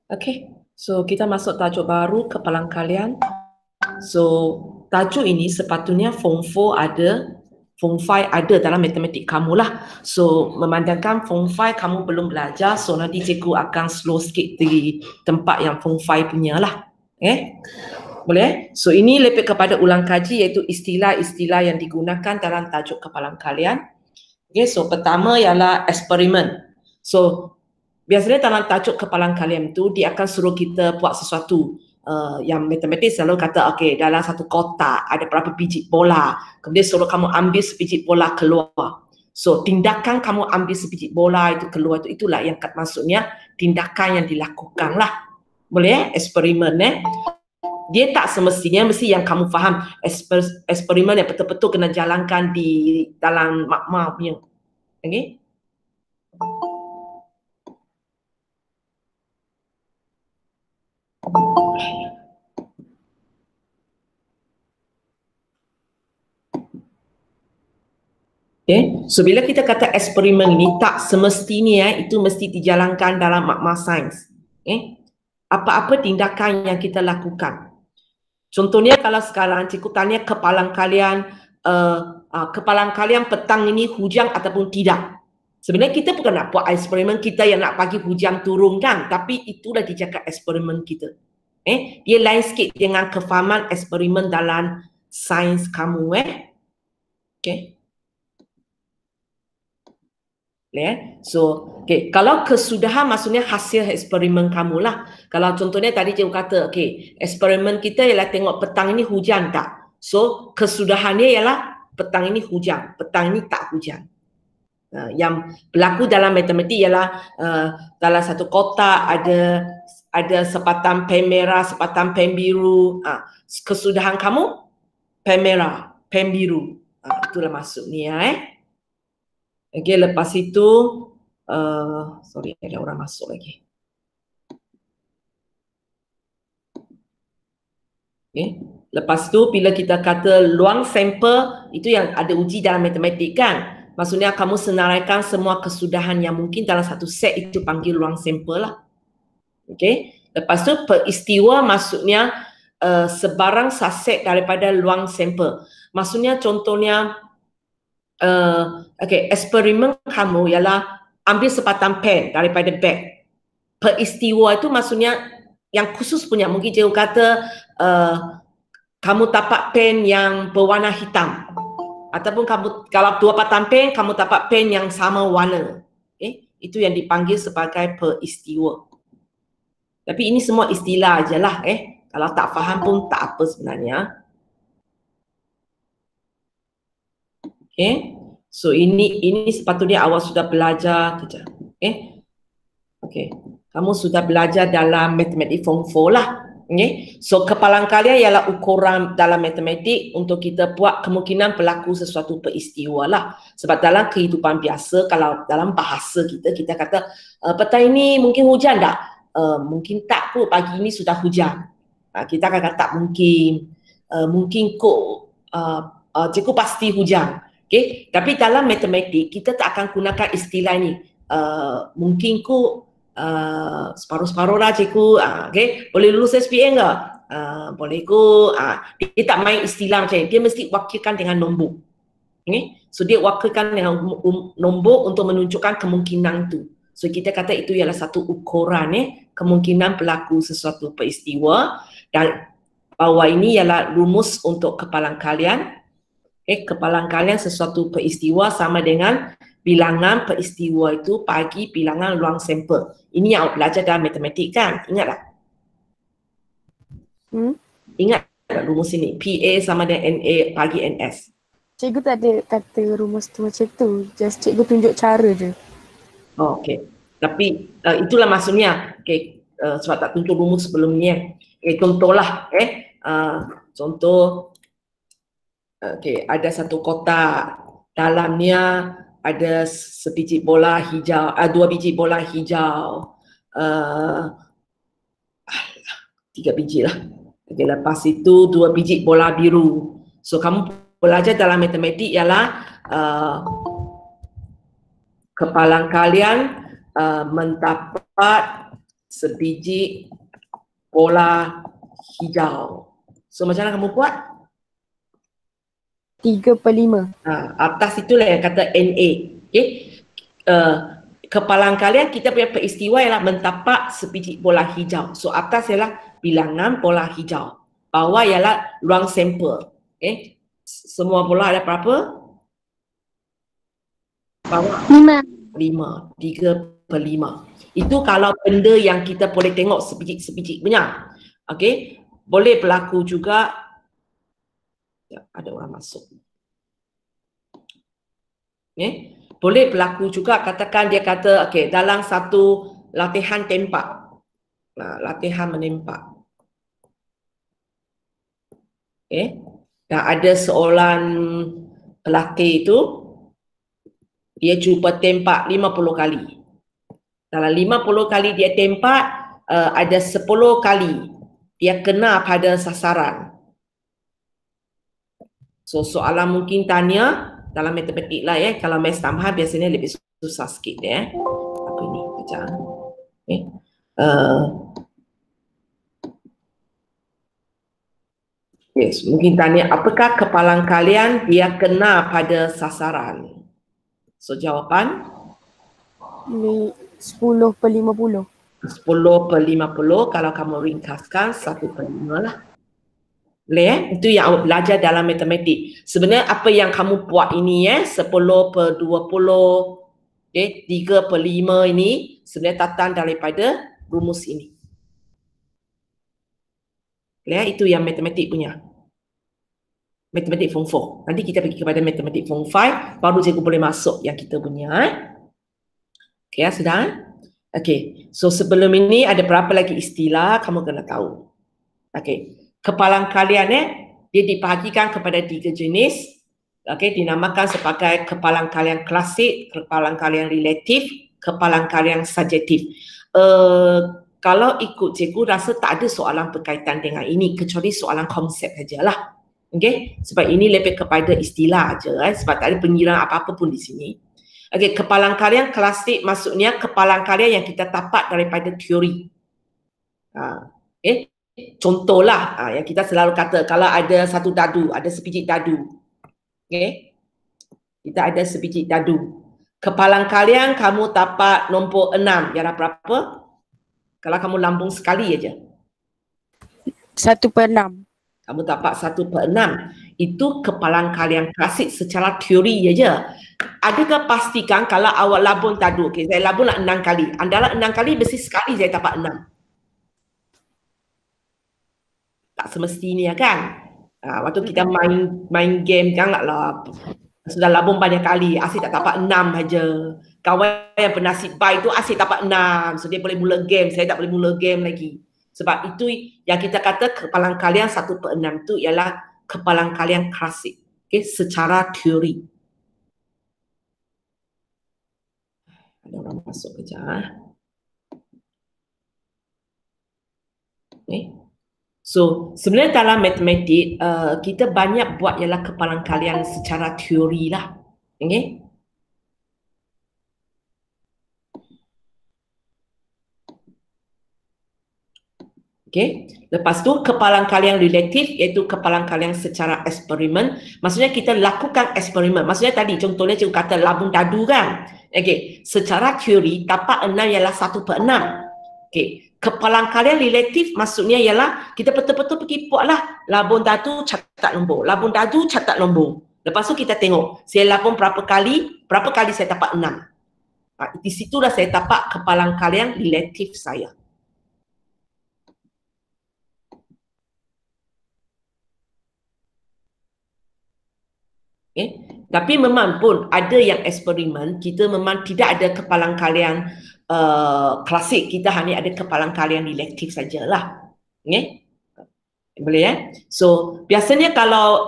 Okay, so kita masuk tajuk baru kepalang kalian. So tajuk ini sepatutnya Form 4 ada, Form 5 ada dalam matematik kamu lah. So memandangkan Form 5 kamu belum belajar, so nanti cikgu akan slow sikit di tempat yang Form 5 punya lah. Boleh? So ini lebih kepada ulang kaji, iaitu istilah-istilah yang digunakan dalam tajuk kepalang kalian. Okay, so pertama ialah eksperimen. So biasanya dalam tajuk kepalang kalian tu dia akan suruh kita buat sesuatu yang matematik selalu kata okey, dalam satu kotak ada berapa biji bola, kemudian suruh kamu ambil sebiji bola keluar. So tindakan kamu ambil sebiji bola itu keluar itu, itulah yang maksudnya tindakan yang dilakukan lah. Boleh eksperimen dia tak semestinya mesti yang kamu faham eksperimen yang betul-betul kena jalankan di dalam makmal punya. Okey. Okay. So bila kita kata eksperimen ini tak semestinya itu mesti dijalankan dalam makmal sains. Okay. Apa-apa tindakan yang kita lakukan. Contohnya kalau sekarang cikgu tanya kepalang kalian petang ini hujan ataupun tidak. Sebenarnya kita bukan nak buat eksperimen kita yang nak bagi hujan turun kan, tapi itulah dijadikan eksperimen kita. Dia lain sikit dengan kefahaman eksperimen dalam sains kamu. Okay. So, okay. Kalau kesudahan maksudnya hasil eksperimen kamu lah. Kalau contohnya tadi cikgu kata, okay, eksperimen kita ialah tengok petang ini hujan tak. So, kesudahannya ialah petang ini hujan, petang ini tak hujan. Yang berlaku dalam matematik ialah dalam satu kotak ada sepatang pen merah, sepatang pen biru. Kesudahan kamu pen merah, pen biru. Itulah maksudnya. Okay, lepas itu sorry, ada orang masuk lagi. Okay. Lepas tu bila kita kata luang sampel, itu yang ada uji dalam matematik kan. Maksudnya kamu senaraikan semua kesudahan yang mungkin dalam satu set, itu panggil luang sampel lah. Okay. Lepas tu peristiwa maksudnya sebarang saset daripada luang sampel. Maksudnya contohnya okay, eksperimen kamu ialah ambil sepatang pen daripada beg. Peristiwa itu maksudnya yang khusus punya. Mungkin cikgu kata kamu tapak pen yang berwarna hitam, ataupun kamu kalau dua patang pen kamu tapak pen yang sama warna. Itu yang dipanggil sebagai peristiwa. Tapi ini semua istilah ajalah. Kalau tak faham pun tak apa sebenarnya. Okay. So ini sepatutnya awak sudah belajar kerja. Okay. Kamu sudah belajar dalam matematik form 4 lah. Okay. So kepalang kalian ialah ukuran dalam matematik untuk kita buat kemungkinan berlaku sesuatu peristiwa lah. Sebab dalam kehidupan biasa, kalau dalam bahasa kita kata petang ini mungkin hujan tak? Mungkin tak pun, pagi ini sudah hujan. Kita akan kata tak mungkin. Mungkin kok cikgu pasti hujan. Okay. Tapi dalam matematik kita tak akan gunakan istilah ni. Mungkin kok separuh-separuh lah cikgu. Okay. Boleh lulus SPM ke? Boleh kok. Dia tak main istilah macam ni. Dia mesti wakilkan dengan nombor. Okay. So dia wakilkan dengan nombor untuk menunjukkan kemungkinan tu. So kita kata itu ialah satu ukuran kemungkinan berlaku sesuatu peristiwa. Dan bawah ini ialah rumus untuk kepalang kalian. Kepalang kalian sesuatu peristiwa sama dengan bilangan peristiwa itu bagi bilangan luang sampel. Ini yang belajar dalam matematik kan? Ingat tak? Ingat tak rumus ini? PA sama dengan NA bagi NS. Cikgu tak ada kata rumus tu macam tu. Just cikgu tunjuk cara je. Oh, okay. Tapi itulah maksudnya. Okay. Sebab tak tunjuk rumus sebelum ni. Contohlah. Contoh. Okay, ada satu kotak, dalamnya ada sebiji bola hijau, dua biji bola hijau, 3 biji lah. Okay, lepas itu 2 biji bola biru. So kamu belajar dalam matematik ialah kepalang kalian mendapat sebiji bola hijau. So macam mana kamu buat? 3/5. Atas itulah yang kata NA. Okay? Kepalang kalian kita punya peristiwa ialah mentapak sebiji bola hijau. So atas ialah bilangan bola hijau. Bawah ialah ruang sampel. Okay? Semua bola ada berapa? Bawah 5. 3/5. Itu kalau benda yang kita boleh tengok sebiji-sebiji punya. Okay? Boleh berlaku juga. Ada orang masuk. Okay? Boleh berlaku juga, katakan dia kata okay, dalam satu latihan tembak. Latihan menembak. Okay? Dan ada seorang pelatih itu, dia cuba tembak 50 kali. Dalam 50 kali dia tembak, ada 10 kali dia kena pada sasaran. So soalan mungkin tanya dalam matematik lah ya, kalau maths tambahan biasanya lebih susah sikit ya. Apa ini? Kejap. Okay. Yes, mungkin tanya apakah kepalang kalian dia kena pada sasaran? So jawapan? 10/50. 10/50 kalau kamu ringkaskan 1/5 lah. Boleh Itu yang awak belajar dalam matematik. Sebenarnya apa yang kamu buat ini 10/20, okay, 3/5 ini sebenarnya datang daripada rumus ini. Boleh Itu yang matematik punya. Matematik form 4. Nanti kita pergi kepada matematik form 5, baru cikgu boleh masuk yang kita punya. Okay, sudah? Okay, so sebelum ini ada berapa lagi istilah kamu kena tahu. Okay. Kepalang kalian dia dibahagikan kepada 3 jenis. Okey, dinamakan sebagai kepalang kalian klasik, kepalang kalian relatif, kepalang kalian subjektif. Kalau ikut cikgu rasa tak ada soalan berkaitan dengan ini kecuali soalan konsep sajalah. Okey, sebab ini lebih kepada istilah aja sebab tak ada pengiraan apa-apa pun di sini. Okey, kepalang kalian klasik maksudnya kepalang kalian yang kita dapat daripada teori. Contohlah yang kita selalu kata, kalau ada satu dadu, ada sebiji dadu. Okay? Kita ada sebiji dadu. Kepalang kalian kamu dapat nombor 6, ialah berapa? Kalau kamu lambung sekali aja. 1/6. Kamu dapat 1/6. Itu kepalang kalian klasik secara teori aja. Adakah pastikan kalau awak labung dadu, okay, saya labunglah 6 kali. Antara 6 kali mesti sekali saya dapat 6. Tak semestinya kan. Waktu kita main game janganlah sudah labung banyak kali asyik tak dapat 6 saja. Kawan yang bernasib baik tu asyik dapat 6, so dia boleh mula game, saya tak boleh mula game lagi. Sebab itu yang kita kata kepalang kalian 1/6 tu ialah kepalang kalian klasik, okay, secara teori. Ada orang masuk kejap. Okay. So, sebenarnya dalam matematik, kita banyak buat ialah kepalang kalian secara teori lah. Okay? Okay? Lepas tu, kepalang kalian relatif iaitu kepalang kalian secara eksperimen. Maksudnya kita lakukan eksperimen. Maksudnya tadi contohnya cikgu kata labung dadu kan. Okay. Secara teori, tapak 6 ialah 1/6. Okay. Kepalang kalian relatif maksudnya ialah kita betul-betul pergi buatlah labung dadu catat nombor, labung dadu catat nombor. Lepas tu kita tengok saya labung berapa kali saya dapat 6. Di situlah saya dapat kepalang kalian relatif saya. Okay. Tapi memang pun ada yang eksperimen kita memang tidak ada kepalang kalian klasik, kita hanya ada kepalang kalian relatif sajalah. Okay? Boleh So biasanya kalau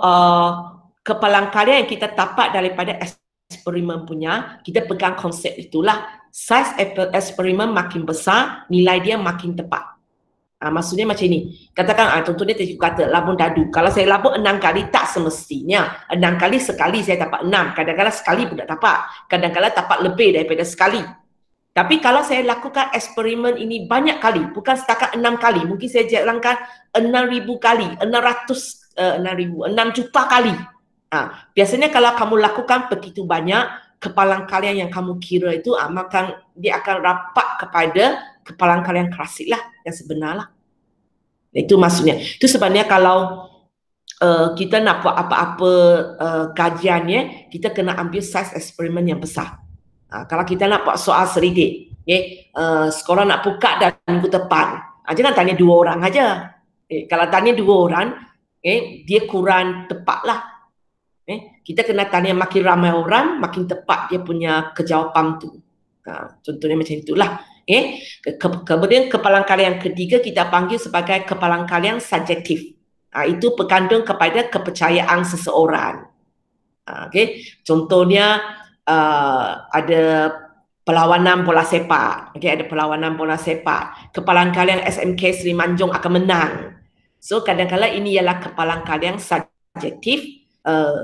kepalang kalian yang kita dapat daripada eksperimen punya, kita pegang konsep itulah. Saiz eksperimen makin besar, nilai dia makin tepat. Maksudnya macam ini. Katakan contohnya cikgu kata labung dadu. Kalau saya labung 6 kali tak semestinya 6 kali sekali saya dapat 6. Kadang-kadang sekali pun tak dapat. Kadang-kadang dapat lebih daripada sekali. Tapi kalau saya lakukan eksperimen ini banyak kali, bukan setakat 6 kali, mungkin saya jalankan 6,000 kali, 6 juta kali. Biasanya kalau kamu lakukan begitu banyak, kepalang kalian yang kamu kira itu maka dia akan rapat kepada kepalang kalian klasik lah, yang sebenar lah. Itu maksudnya. Itu sebenarnya kalau kita nak buat apa-apa kajiannya, kita kena ambil saiz eksperimen yang besar. Kalau kita nak buat soal selidik, sekolah nak buka dan minggu depan, jangan tanya 2 orang aja. Kalau tanya 2 orang, dia kurang tepat lah. Kita kena tanya makin ramai orang, makin tepat dia punya kejawapan tu. Contohnya macam itulah. Kemudian kepalang kalian ketiga kita panggil sebagai kepalang kalian subjektif. Itu bergantung kepada kepercayaan seseorang. Contohnya ada perlawanan bola sepak. Ada perlawanan bola sepak. Kepalang kalian SMK Seri Manjung akan menang. So kadang-kadang ini ialah kepalang kalian subjektif.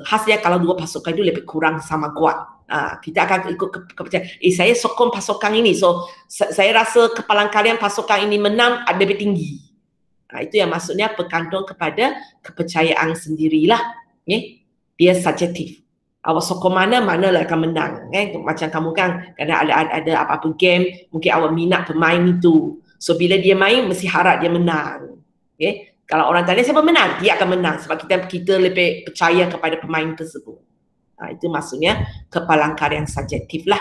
Hasilnya kalau 2 pasukan itu lebih kurang sama kuat. Kita akan ikut kepercayaan. Saya sokong pasukan ini. So saya rasa kepalang kalian pasukan ini menang lebih tinggi. Itu yang maksudnya bergantung kepada kepercayaan sendirilah. Dia subjektif. Awak sokong mana lah akan menang. Macam kamu kan kadang ada apa-apa game, mungkin awak minat pemain itu. So bila dia main mesti harap dia menang. Kalau orang tanya siapa menang, dia akan menang sebab kita lebih percaya kepada pemain tersebut. Itu maksudnya kepalang kalian subjektif lah.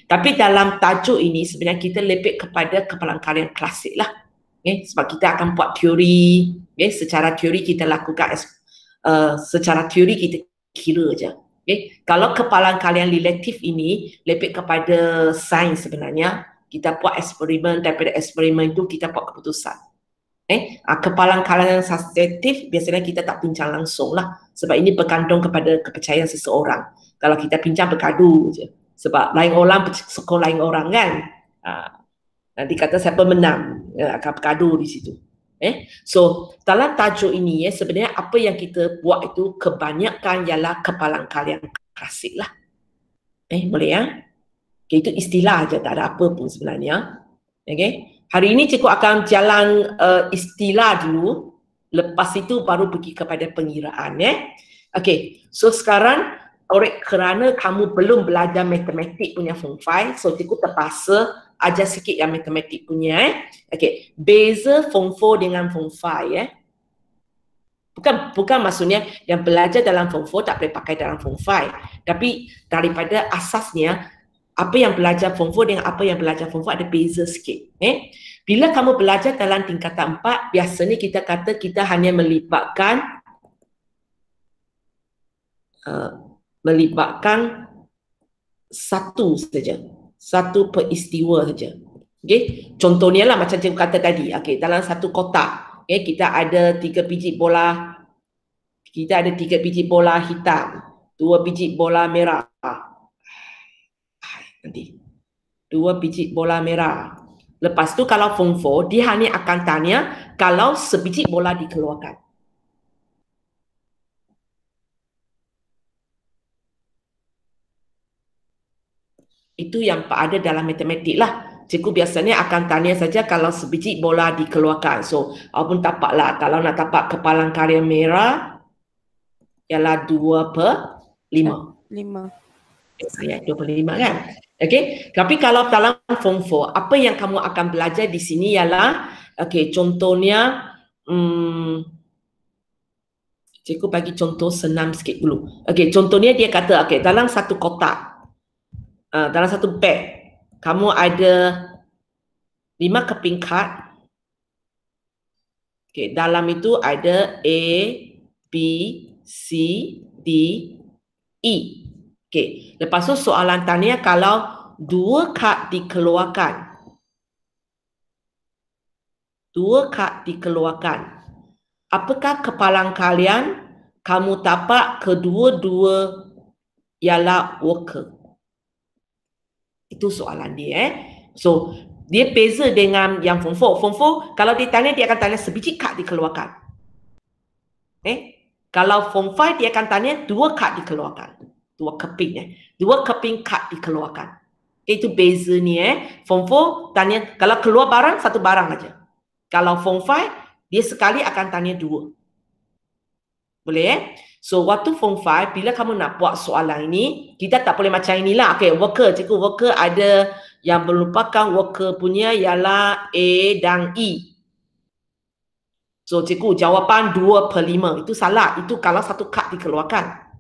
Tapi dalam tajuk ini sebenarnya kita lebih kepada kepalang kalian klasik lah. Sebab kita akan buat teori. Secara teori kita lakukan secara teori kita kira je. Kalau kepalang kalian relatif ini lebih kepada sains sebenarnya. Kita buat eksperimen, daripada eksperimen itu kita buat keputusan. Kepalang kalian subjektif biasanya kita tak bincang langsung lah. Sebab ini bergantung kepada kepercayaan seseorang. Kalau kita bincang bergaduh je. Sebab lain orang sokong lain orang kan. Nanti kata siapa menang, akan bergaduh di situ. So dalam tajuk ini sebenarnya apa yang kita buat itu kebanyakan ialah kepalang kalian klasik lah. Boleh ya? Itu istilah aja, tak ada apa pun sebenarnya. Hari ini cikgu akan jalan istilah dulu. Lepas itu baru pergi kepada pengiraan. So sekarang kerana kamu belum belajar matematik punya form 5, so cikgu terpaksa ajar sikit yang matematik punya. Beza form 4 dengan form 5 bukan maksudnya yang belajar dalam form 4 tak boleh pakai dalam form 5. Tapi daripada asasnya apa yang belajar form 4 dengan apa yang belajar form 5 ada beza sikit. Bila kamu belajar dalam tingkatan 4, biasanya kita kata kita hanya melibatkan satu saja. Satu peristiwa saja. Contohnya lah macam cikgu kata tadi. Dalam satu kotak, kita ada 3 biji bola. Kita ada 3 biji bola hitam, 2 biji bola merah. Nanti 2 biji bola merah. Lepas tu kalau form 4, dia hanya akan tanya kalau sebiji bola dikeluarkan. Itu yang ada dalam matematik lah. Cikgu biasanya akan tanya saja kalau sebiji bola dikeluarkan. So, walaupun tapak lah. Kalau nak tapak kepalang kalian merah, ialah 2/5. 2/5 kan? Tapi kalau dalam form 4, apa yang kamu akan belajar di sini ialah, contohnya, cikgu bagi contoh senam sikit dulu. Contohnya dia kata, dalam satu kotak, dalam satu beg, kamu ada 5 keping kad. Dalam itu ada A, B, C, D, E. Lepas tu soalan tanya kalau 2 kad dikeluarkan. 2 kad dikeluarkan. Apakah kepalang kalian kamu tapak kedua-dua ialah worker? Itu soalan dia. So, dia beza dengan yang form 4. Form 4, kalau ditanya, dia akan tanya sebiji kad dikeluarkan. Kalau form 5, dia akan tanya 2 kad dikeluarkan. 2 keping. 2 keping kad dikeluarkan. Itu beza ni Form 4 tanya, kalau keluar barang, satu barang aja. Kalau Form 5, dia sekali akan tanya 2. Boleh So, waktu Form 5, bila kamu nak buat soalan ini, kita tak boleh macam inilah. Okay, worker, cikgu worker ada yang merupakan worker punya ialah A dan E. So, cikgu jawapan 2/5. Itu salah. Itu kalau satu kad dikeluarkan.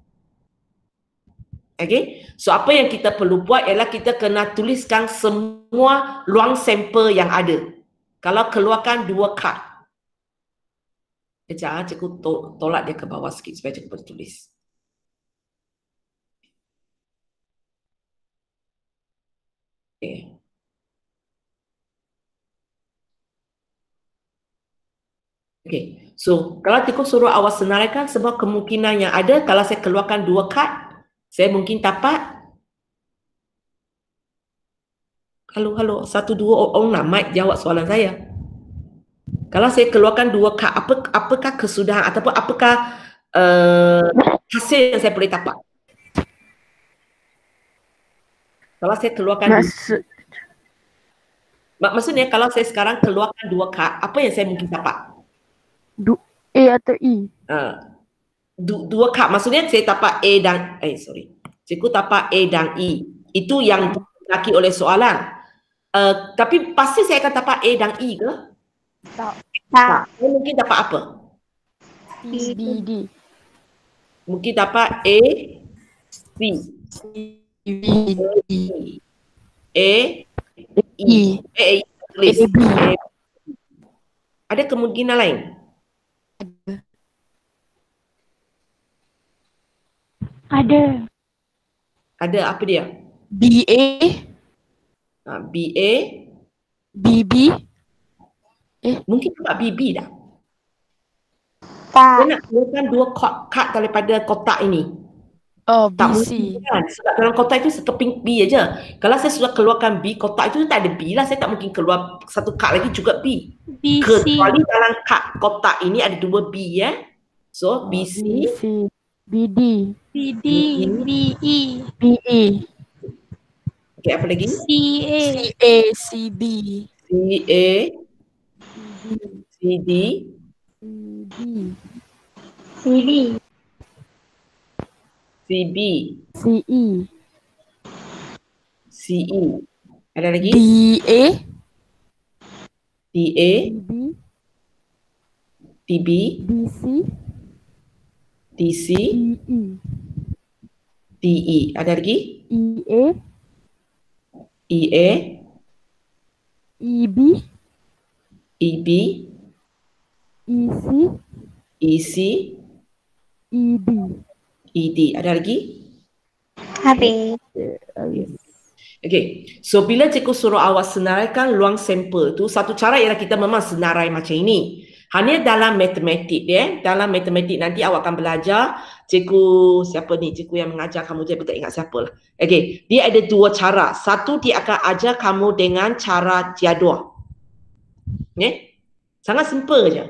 Okay, so apa yang kita perlu buat ialah kita kena tuliskan semua ruang sampel yang ada. Kalau keluarkan 2 kad. Sekejap, cikgu tolak dia ke bawah sikit supaya cikgu boleh tulis. Okay. Okay, so kalau cikgu suruh awak senaraikan semua kemungkinan yang ada, kalau saya keluarkan 2 kad, saya mungkin dapat halo, 1, 2 orang nak mic jawab soalan saya. Kalau saya keluarkan 2 kad, apakah kesudahan ataupun apakah hasil yang saya boleh dapat? Kalau saya keluarkan maksudnya kalau saya sekarang keluarkan 2 kad, apa yang saya mungkin dapat? A atau E? 2 kad, maksudnya saya dapat A dan cikgu dapat A dan E. Itu yang dikaki oleh soalan. Tapi pasti saya akan dapat A dan E ke? Tak. Saya mungkin dapat apa? C, B, D. Mungkin dapat A, C, B, D. A, E. Tulis. Ada kemungkinan lain? Ada apa dia? BA, BA, BB. mungkin dapat BB dah. Tak. Saya nak keluarkan 2 kad daripada kotak ini. Oh, Tak BC. mungkin kan? Sebab dalam kotak itu sekeping B aja. Kalau saya sudah keluarkan B, kotak itu tak ada B lah. Saya tak mungkin keluar satu kad lagi juga B. Kecuali dalam kad kotak ini ada 2 B So, BC, BD, BD, BE, BE, okay, apa lagi? CA, CA, CB, CA, CD, CB, CB, CE, CE. Ada lagi? DA, DA, DB, DB, DC, DC, DE, DE. Ada lagi? EA, EA, EB, EB, EC, EC, ED. ED. Ada lagi? habis. Okay, so bila cikgu suruh awak senaraikan ruang sampel tu, satu cara ialah kita memang senarai macam ini. Hanya dalam matematik dalam matematik nanti awak akan belajar, cikgu siapa ni, cikgu yang mengajar kamu je, tak ingat siapa lah. Okay, dia ada 2 cara. Satu, dia akan ajar kamu dengan cara jadual. Sangat simple je.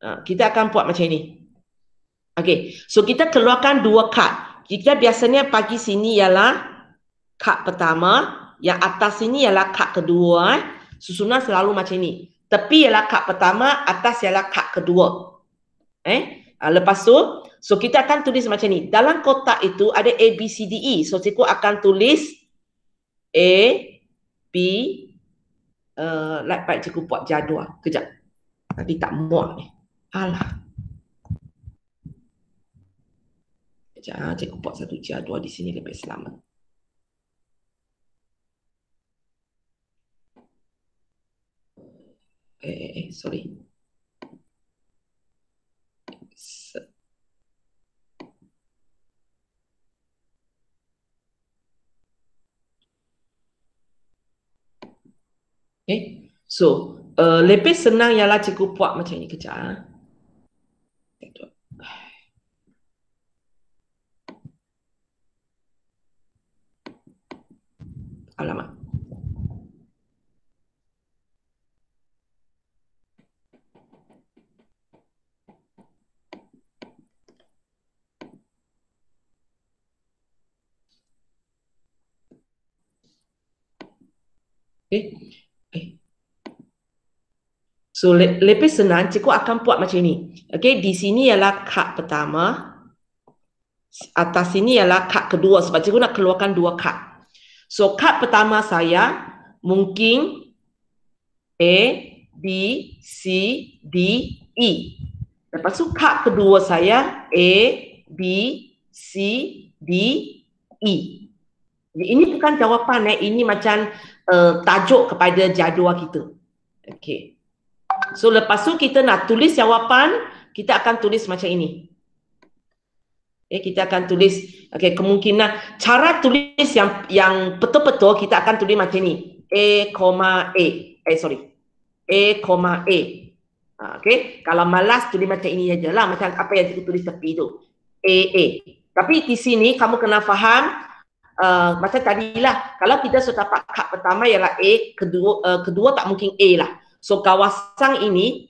Kita akan buat macam ini. Okay, so kita keluarkan 2 kad. Kita biasanya bagi sini ialah kad pertama, yang atas sini ialah kad kedua. Susunan selalu macam ini. Tepi ialah kad pertama, atas ialah kad kedua. Lepas tu, so kita akan tulis macam ni. Dalam kotak itu ada A, B, C, D, E. So cikgu akan tulis A, B, baik cikgu buat jadual. Kejap. Nanti tak muak ni. Alah. Kejap, cikgu buat satu jadual di sini lebih selamat. Sorry. Okay, so lebih senang ialah cikgu buat macam ni. Kejap. Alamak. Okay. So lebih senang cikgu akan buat macam ini. Okay, di sini ialah kad pertama, atas sini ialah kad kedua sebab cikgu nak keluarkan dua kad. So kad pertama saya mungkin A, B, C, D, E. Lepas tu kad kedua saya A, B, C, D, E. Ini bukan jawapan, ini macam tajuk kepada jadual kita. Okay. So lepas tu kita nak tulis jawapan, kita akan tulis macam ini. Kita akan tulis, kemungkinan cara tulis yang betul-betul kita akan tulis macam ni. A, A. Kalau malas tulis macam ini aja lah, macam apa yang kita tulis tepi tu. A. Tapi di sini kamu kena faham, macam tadilah, kalau kita sudah dapat kad pertama ialah A, kedua tak mungkin A lah. So kawasan ini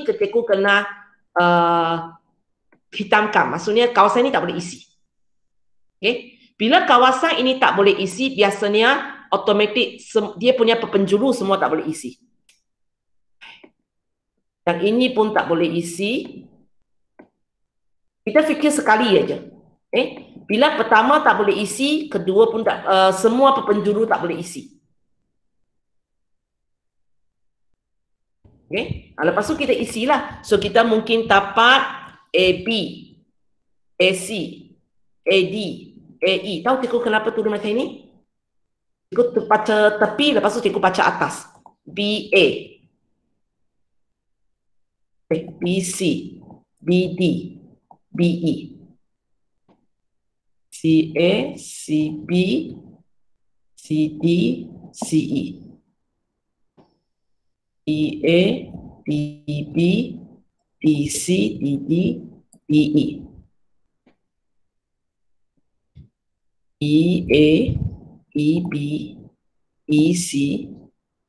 ketika kena hitamkan, maksudnya kawasan ini tak boleh isi. Okay? Bila kawasan ini tak boleh isi, biasanya automatik dia punya penjuru semua tak boleh isi. Yang ini pun tak boleh isi. Kita fikir sekali aja. Bila pertama tak boleh isi, kedua pun tak, semua penjuru tak boleh isi. Lepas tu kita isilah. So kita mungkin dapat AB, AC, AD, AE. Tahu cikgu kenapa tulis macam ini? Cikgu baca tepi, lepas tu cikgu baca atas. BA, BC, BD, BE, CA, CB, CD, CE, EA, DB, DC, DD, DE, EA, EB, EC,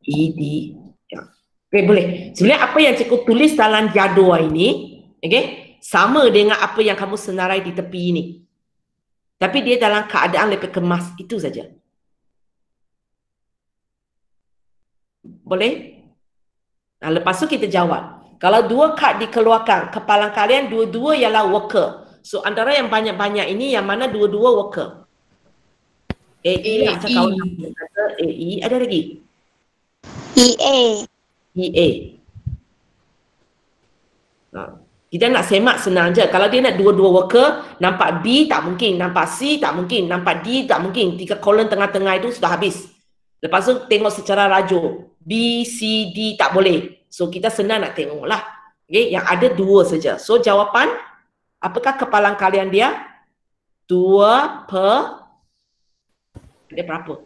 ED. Okay, boleh. Sebenarnya apa yang cikgu tulis dalam jadual ini, sama dengan apa yang kamu senarai di tepi ini. Tapi dia dalam keadaan lebih kemas, itu saja. Boleh? Nah, lepas tu kita jawab. Kalau dua kad dikeluarkan, kepala kalian dua-dua ialah worker. So antara yang banyak-banyak ini, yang mana dua-dua worker? AE lah, macam kawan kata AE. Ada lagi? EA. EA. Kita nak semak senang je. Kalau dia nak dua-dua worker, nampak B tak mungkin, nampak C tak mungkin, nampak D tak mungkin. 3 kolon tengah-tengah itu sudah habis. Lepas tu tengok secara rajur. B, C, D tak boleh. So kita senang nak tengok lah. Yang ada dua saja. So jawapan, apakah kepalang kalian dia? 2 per... Dia berapa?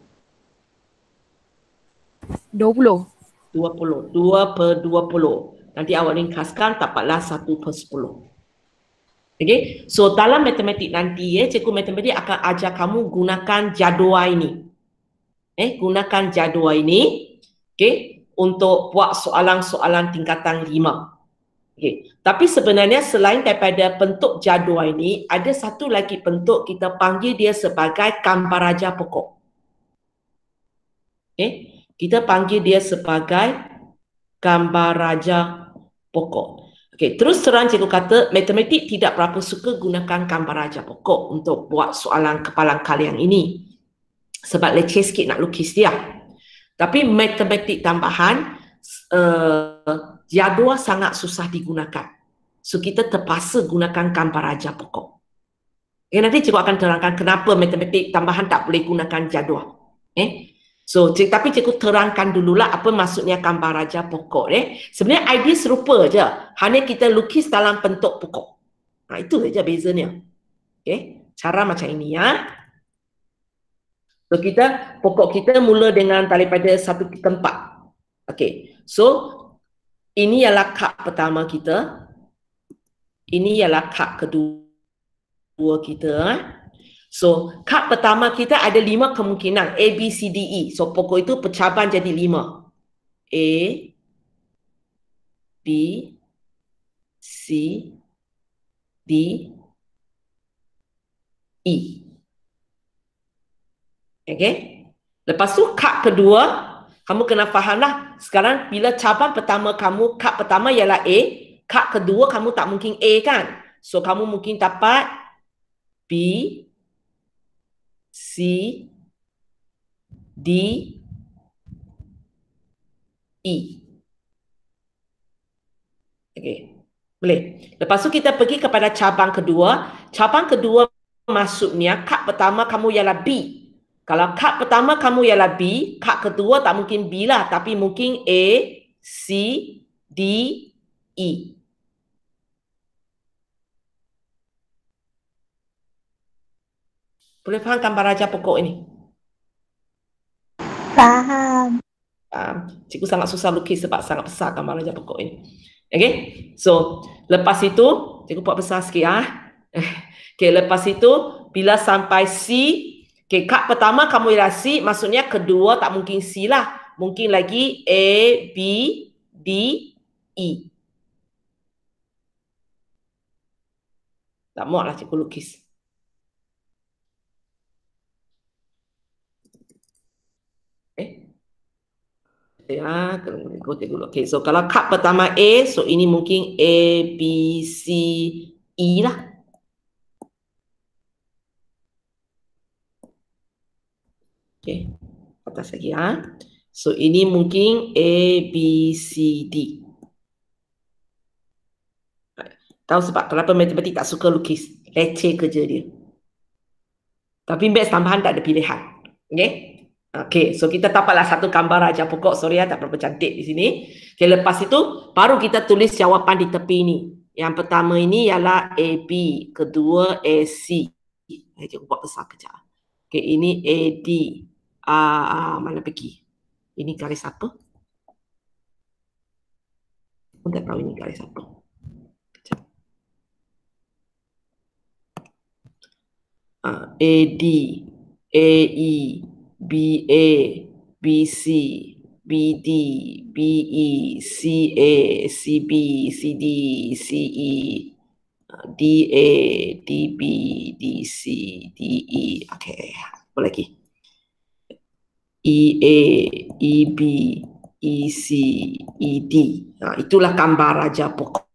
20. 20. 2 per 20. Nanti awak ringkaskan, dapatlah 1 per 10. Okay? So dalam matematik nanti, cikgu matematik akan ajar kamu gunakan jadual ini. Gunakan jadual ini, untuk buat soalan-soalan tingkatan 5. Tapi sebenarnya selain daripada bentuk jadual ini, ada satu lagi bentuk kita panggil dia sebagai gambar raja pokok. Kita panggil dia sebagai gambar raja pokok. Terus terang cikgu kata matematik tidak berapa suka gunakan gambar raja pokok untuk buat soalan kepalang kalian ini. Sebab leceh sikit nak lukis dia. Tapi matematik tambahan, jadual sangat susah digunakan. So kita terpaksa gunakan gambar raja pokok. Nanti cikgu akan terangkan kenapa matematik tambahan tak boleh gunakan jadual. So, tapi cikgu terangkan dululah apa maksudnya gambar raja pokok. Sebenarnya idea serupa je. Hanya kita lukis dalam bentuk pokok. Itu saja bezanya. Cara macam ini ya. So, pokok kita mula dengan daripada satu tempat. So, ini ialah kad pertama kita. Ini ialah kad kedua kita. So, kad pertama kita ada 5 kemungkinan. A, B, C, D, E. So, pokok itu percaban jadi 5. A, B, C, D, E. Lepas tu kad kedua, Kamu kena fahamlah. Sekarang bila cabang pertama kamu, kad pertama ialah A, kad kedua kamu tak mungkin A kan? So kamu mungkin dapat B, C, D, E. Okey. Boleh. Lepas tu kita pergi kepada cabang kedua. Cabang kedua maksudnya kad pertama kamu ialah B. Kalau kad pertama kamu ialah B, kad kedua tak mungkin B lah, tapi mungkin A, C, D, E. Boleh faham gambar raja pokok ini? Faham. Cikgu sangat susah lukis sebab sangat besar gambar raja pokok ini. Okay, so lepas itu cikgu buat besar sikit Okay, lepas itu bila sampai C, okay, kad pertama kamu ialah C, maksudnya kedua tak mungkin C lah, mungkin lagi A, B, D, E. Tak muat lah cikgu lukis. Ya, tengok dulu. Okay, so kalau kad pertama A, so ini mungkin A, B, C, E lah. Okay, atas lagi So ini mungkin A, B, C, D. Tahu sebab kenapa matematik tak suka lukis? Leceh kerja dia. Tapi maths tambahan tak ada pilihan. Okay? Okay, so kita dapatlah satu gambar raja pokok. Sorry tak berapa cantik di sini. Okay, lepas itu baru kita tulis jawapan di tepi ini. Yang pertama ini ialah AB, kedua AC. Cikgu buat besar kejap. Okay, ini AD. Mana pergi? Ini garis apa? Aku tak tahu ini garis apa. Kejap. AD, AE, BA, BC, BD, BE, CA, CB, CD, CE, DA, DB, DC, DE. Okay, apa lagi? EA, EB, EC, ED. Itulah gambar raja pokok.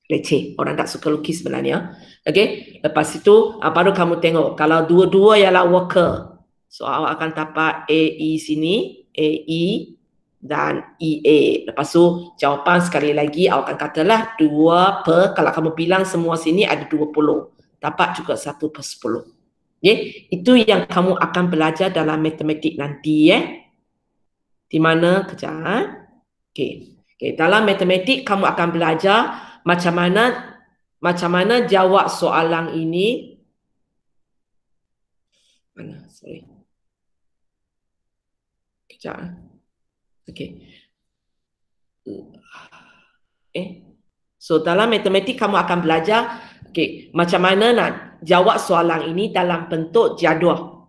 Leceh, orang tak suka lukis sebenarnya. Okay, lepas itu baru kamu tengok kalau dua-dua ialah worker, so awak akan dapat AE sini, AE dan EA. Lepas tu jawapan sekali lagi awak akan katalah 2 per, kalau kamu bilang semua sini ada 20, dapat juga 1/10. Okay, itu yang kamu akan belajar dalam matematik nanti di mana kejap. Okay, dalam matematik kamu akan belajar macam mana jawab soalan ini. Mana? Sorry. Kejap. Okay. So dalam matematik kamu akan belajar macam mana nak jawab soalan ini dalam bentuk jadual.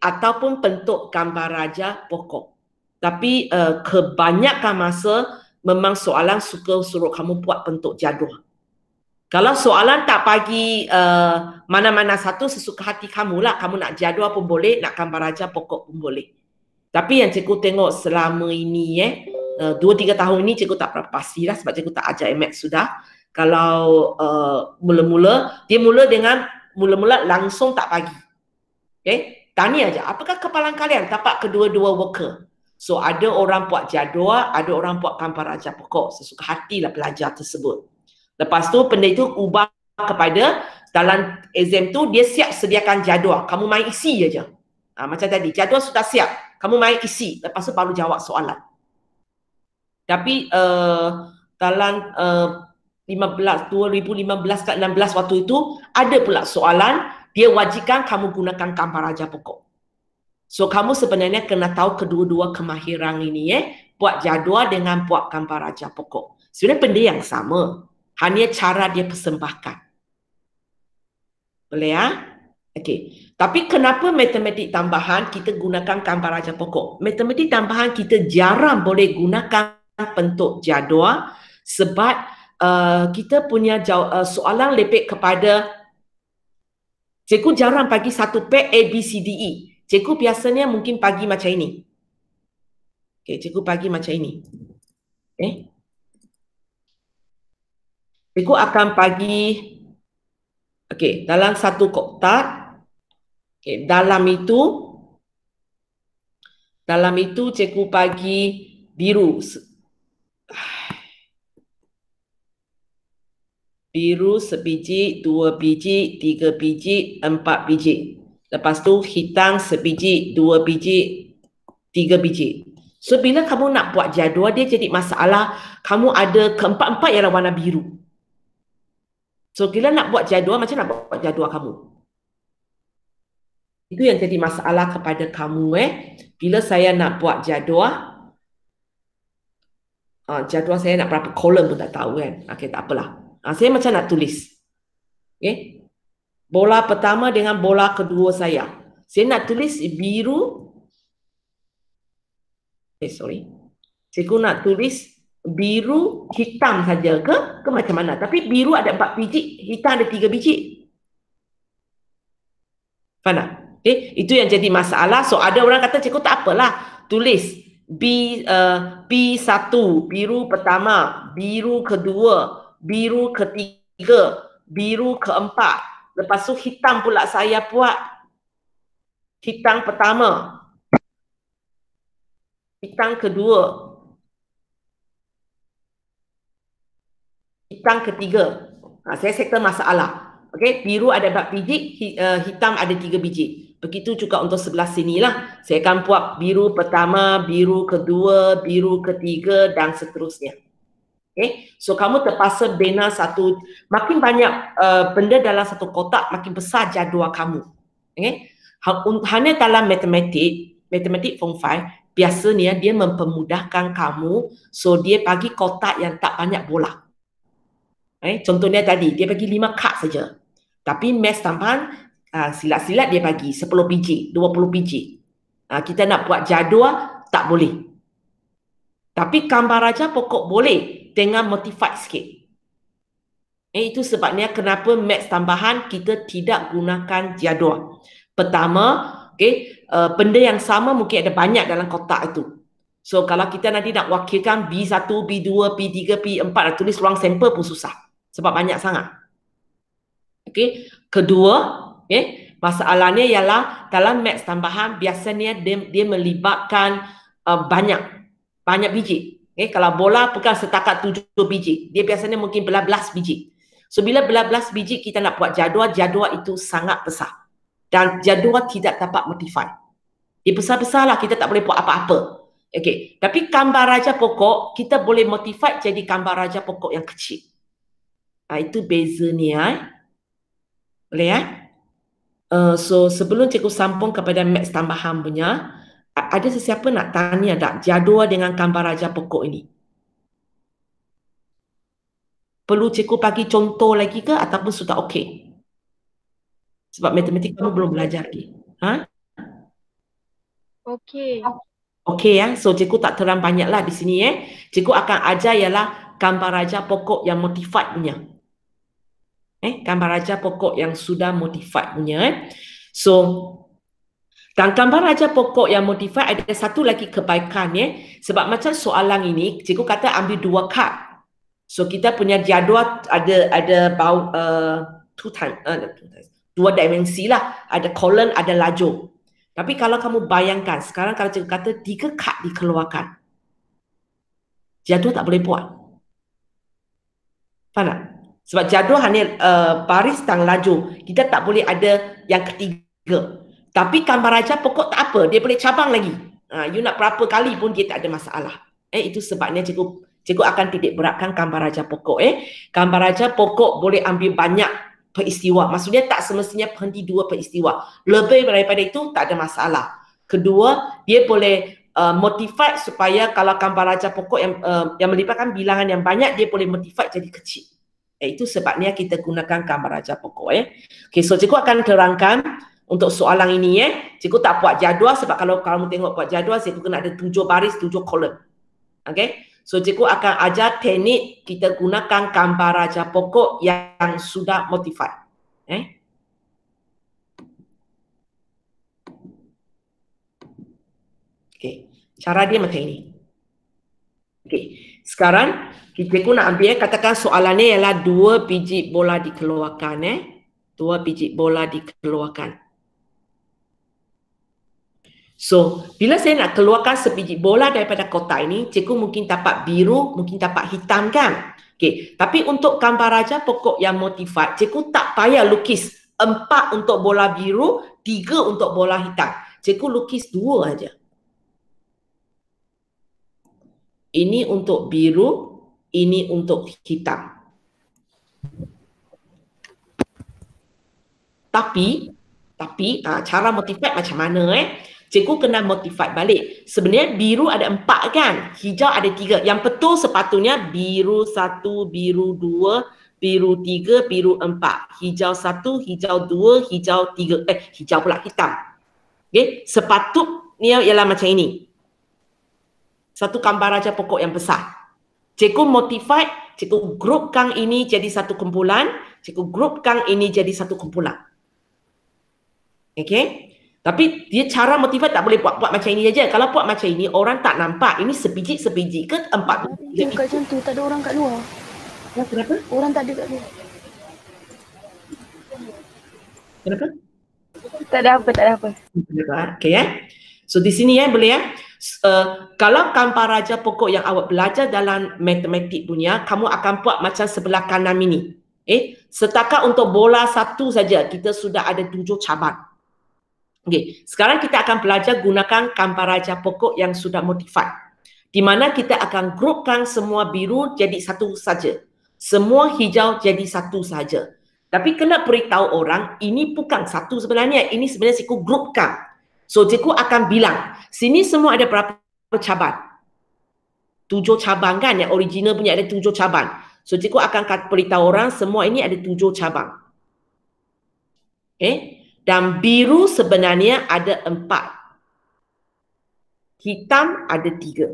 Ataupun bentuk gambar raja pokok. Tapi kebanyakan masa memang soalan suka suruh kamu buat bentuk jadual. Kalau soalan tak bagi mana-mana satu, sesuka hati kamu lah. Kamu nak jadual pun boleh, nak gambar raja pokok pun boleh. Tapi yang cikgu tengok selama ini 2-3 tahun ini cikgu tak berapa pastilah sebab cikgu tak ajar maths sudah. Kalau mula-mula, dia mula-mula langsung tak bagi. Tanya aja, apakah kepala kalian dapat kedua-dua worker? So ada orang buat jadual, ada orang buat gambar raja pokok. Sesuka hatilah belajar tersebut. Lepas tu benda itu ubah kepada dalam exam tu dia siap sediakan jadual. Kamu main isi aja. Macam tadi, jadual sudah siap. Kamu main isi. Lepas tu baru jawab soalan. Tapi dalam 2015 ke 16 waktu itu ada pula soalan dia wajibkan kamu gunakan gambar raja pokok. So kamu sebenarnya kena tahu kedua-dua kemahiran ini buat jadual dengan buat gambar raja pokok. Sebenarnya benda yang sama. Hanya cara dia persembahkan. Boleh Okey. Tapi kenapa matematik tambahan kita gunakan gambar raja pokok? Matematik tambahan kita jarang boleh gunakan bentuk jadual sebab kita punya soalan lebih kepada cikgu jarang bagi satu pack A, B, C, D, E. Cikgu biasanya mungkin pagi macam ini. Okay, cikgu pagi macam ini. Okay. Cikgu akan bagi, okay, dalam satu kotak, okay, dalam itu cikgu bagi biru. Biru sebiji, 2 biji, 3 biji, 4 biji. Lepas tu hitam sebiji, 2 biji, 3 biji. So bila kamu nak buat jadual, dia jadi masalah. Kamu ada keempat-empat ialah warna biru. So bila nak buat jadual, macam nak buat jadual kamu? Itu yang jadi masalah kepada kamu. Bila saya nak buat jadual, jadual saya nak berapa kolom pun tak tahu kan. Okay, tak apalah. Saya macam nak tulis. Okay. Bola pertama dengan bola kedua saya. Saya nak tulis biru. Sorry. Cikgu nak tulis biru hitam saja ke macam mana? Tapi biru ada 4 biji, hitam ada 3 biji. Faham tak? Okay. Itu yang jadi masalah. So ada orang kata cikgu tak apalah. Tulis B1, biru pertama, biru kedua, biru ketiga, biru keempat. Lepas tu hitam pula saya buat. Hitam pertama, hitam kedua, hitam ketiga. Saya sektor masalah. Okay, biru ada 4 biji, hitam ada 3 biji. Begitu juga untuk sebelah sini lah. Saya akan buat biru pertama, biru kedua, biru ketiga dan seterusnya. Okay, so kamu terpaksa bina satu, makin banyak benda dalam satu kotak, makin besar jadual kamu. Okay, hanya dalam matematik form 5, biasanya dia mempermudahkan kamu, so dia bagi kotak yang tak banyak bola. Contohnya tadi, dia bagi 5 kad saja. Tapi maths tambahan, silat-silat dia bagi 10 biji, 20 biji. Kita nak buat jadual, tak boleh. Tapi gambar raja pokok boleh dengan modified sikit. Itu sebabnya kenapa maths tambahan kita tidak gunakan jadual. Pertama, okay, benda yang sama mungkin ada banyak dalam kotak itu. So kalau kita nanti nak wakilkan B1, B2, B3, B4, tulis ruang sampel pun susah. Sebab banyak sangat. Okay. Kedua, okay, masalahnya ialah dalam maths tambahan biasanya dia melibatkan banyak biji. Okay. Kalau bola bukan setakat 7 biji, dia biasanya mungkin belas biji. So bila belas biji kita nak buat jadual itu sangat besar. Dan jadual tidak dapat modify. Dia besar-besar lah, kita tak boleh buat apa-apa. Okay. Tapi gambar raja pokok kita boleh modify jadi gambar raja pokok yang kecil. Itu bezanya. Boleh ya? So sebelum cikgu sambung kepada maths tambahan punya, ada sesiapa nak tanya tak jadual dengan gambar raja pokok ini? Perlu cikgu bagi contoh lagi ke ataupun sudah okey? Sebab matematik kamu belum belajar lagi. Okey. Okey ya. So cikgu tak terang banyaklah di sini Cikgu akan ajar ialah gambar raja pokok yang modified punya. Gambar raja pokok yang sudah modified punya. So dan gambar raja pokok yang modified ada satu lagi kebaikan sebab macam soalan ini cikgu kata ambil 2 kad. So kita punya jadual ada bau 2 dimensi lah, ada kolom, ada lajur. Tapi kalau kamu bayangkan sekarang kalau cikgu kata 3 kad dikeluarkan, jadual tak boleh buat. Faham tak? Sebab jadual hanya baris dan lajur. Kita tak boleh ada yang ketiga. Tapi gambar raja pokok tak apa. Dia boleh cabang lagi. You nak berapa kali pun dia tak ada masalah. Itu sebabnya cikgu akan titik beratkan gambar raja pokok. Gambar raja pokok boleh ambil banyak peristiwa. Maksudnya tak semestinya berhenti 2 peristiwa. Lebih daripada itu tak ada masalah. Kedua, dia boleh modify supaya kalau gambar raja pokok yang melibatkan bilangan yang banyak, dia boleh modify jadi kecil. Itu sebabnya kita gunakan gambar raja pokok. Okay, so cikgu akan terangkan untuk soalan ini. Cikgu tak buat jadual sebab kalau kamu tengok buat jadual, cikgu kena ada 7 baris, 7 kolom. Okay, so cikgu akan ajar teknik kita gunakan gambar raja pokok yang sudah modified. Okey, cara dia macam ini. Okey, sekarang cikgu nak ambil, katakan soalan ni ialah 2 biji bola dikeluarkan. 2 biji bola dikeluarkan. So, bila saya nak keluarkan sebiji bola daripada kotak ini, cikgu mungkin dapat biru, mungkin dapat hitam kan? Okey, tapi untuk gambar raja pokok yang modified, cikgu tak payah lukis 4 untuk bola biru, 3 untuk bola hitam. Cikgu lukis 2 aja. Ini untuk biru, ini untuk hitam. Tapi cara modified macam mana Cikgu kena modified balik. Sebenarnya biru ada 4 kan? Hijau ada 3. Yang betul sepatutnya biru 1, biru 2, biru 3, biru 4. Hijau 1, hijau 2, hijau 3. Hijau pula hitam. Okay? Sepatutnya ialah macam ini. Satu gambar raja pokok yang besar. Cikgu modified, cikgu grupkan ini jadi satu kumpulan, cikgu grupkan ini jadi satu kumpulan. Okay? Tapi dia cara motivate tak boleh buat macam ini aja. Kalau buat macam ini orang tak nampak ini sebiji-sebiji ke 4 biji. Kat macam tu tak ada orang kat luar. Kenapa? Orang tak ada kat luar. Kenapa? Tak ada apa. Okey So di sini boleh kalau gambar raja pokok yang awak belajar dalam matematik punya, kamu akan buat macam sebelah kanan ini. Setakat untuk bola satu saja kita sudah ada 7 cabang. Okey, sekarang kita akan belajar gunakan gambar raja pokok yang sudah modified. Di mana kita akan grupkan semua biru jadi satu saja. Semua hijau jadi satu saja. Tapi kena beritahu orang, ini bukan satu sebenarnya. Ini sebenarnya cikgu grupkan. So, cikgu akan bilang, sini semua ada berapa cabang? 7 cabang kan? Yang original punya ada 7 cabang. So, cikgu akan beritahu orang, semua ini ada 7 cabang. Dan biru sebenarnya ada 4. Hitam ada 3.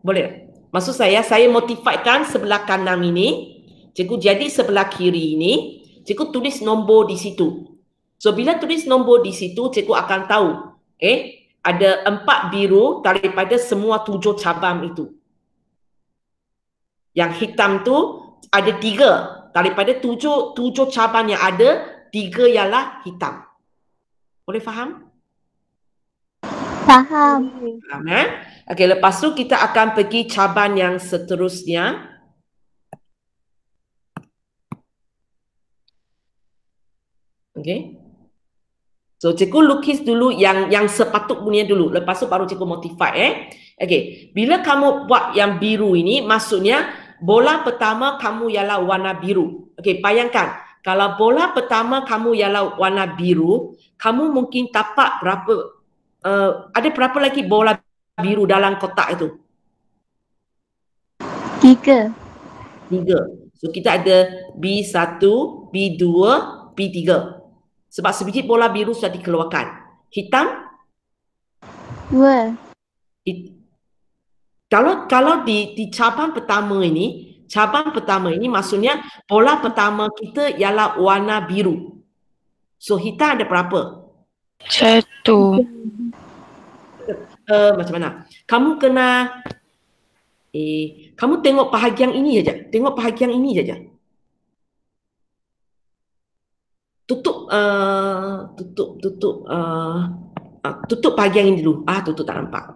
Boleh? Maksud saya modifiedkan sebelah kanan ini. Cikgu jadi sebelah kiri ini. Cikgu tulis nombor di situ. So, bila tulis nombor di situ, cikgu akan tahu. Ada 4 biru daripada semua 7 cabang itu. Yang hitam tu ada 3. Daripada 7 cabang yang ada, 3 ialah hitam. Boleh faham? Faham. Faham Okey, lepas tu kita akan pergi cabang yang seterusnya. Okey. So, cikgu lukis dulu yang sepatutnya dulu. Lepas tu baru cikgu modify Okey, bila kamu buat yang biru ini, maksudnya bola pertama kamu ialah warna biru. Okey, bayangkan kalau bola pertama kamu ialah warna biru, kamu mungkin dapat berapa ada berapa lagi bola biru dalam kotak itu? 3. 3. So kita ada B1, B2, B3. Sebab sebiji bola biru sudah dikeluarkan. Hitam? 2. Kalau di cabang pertama ini maksudnya bola pertama kita ialah warna biru. So hitam ada berapa? 1. Macam mana? Kamu kena kamu tengok bahagian ini saja. Tengok bahagian ini saja. Tutup bahagian ini dulu. Tutup tak nampak.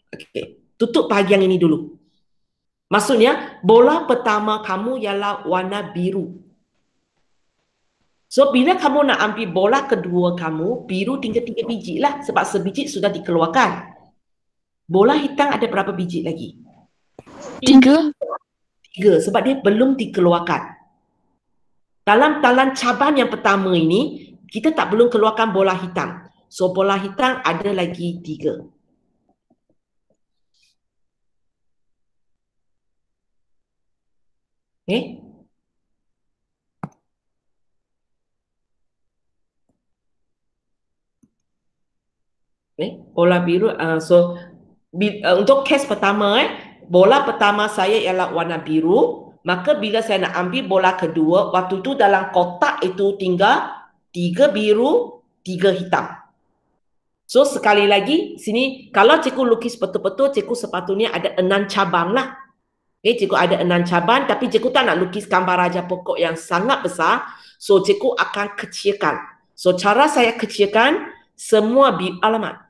Okey. Tutup bahagian ini dulu. Maksudnya bola pertama kamu ialah warna biru. So bila kamu nak ambil bola kedua kamu, biru tinggal 3 biji lah sebab sebiji sudah dikeluarkan. Bola hitam ada berapa biji lagi? 3. 3 sebab dia belum dikeluarkan. Dalam cabang yang pertama ini, kita tak belum keluarkan bola hitam. So bola hitam ada lagi 3. Bola biru. Untuk kes pertama, bola pertama saya ialah warna biru. maka bila saya nak ambil bola kedua, waktu tu dalam kotak itu tinggal 3 biru, 3 hitam. So sekali lagi sini, kalau cikgu lukis betul-betul, cikgu sepatutnya ada 6 cabang lah. Cikgu ada 6 cabang, tapi cikgu tak nak lukis gambar raja pokok yang sangat besar. So cikgu akan kecilkan. So cara saya kecilkan, semua biru, alamat.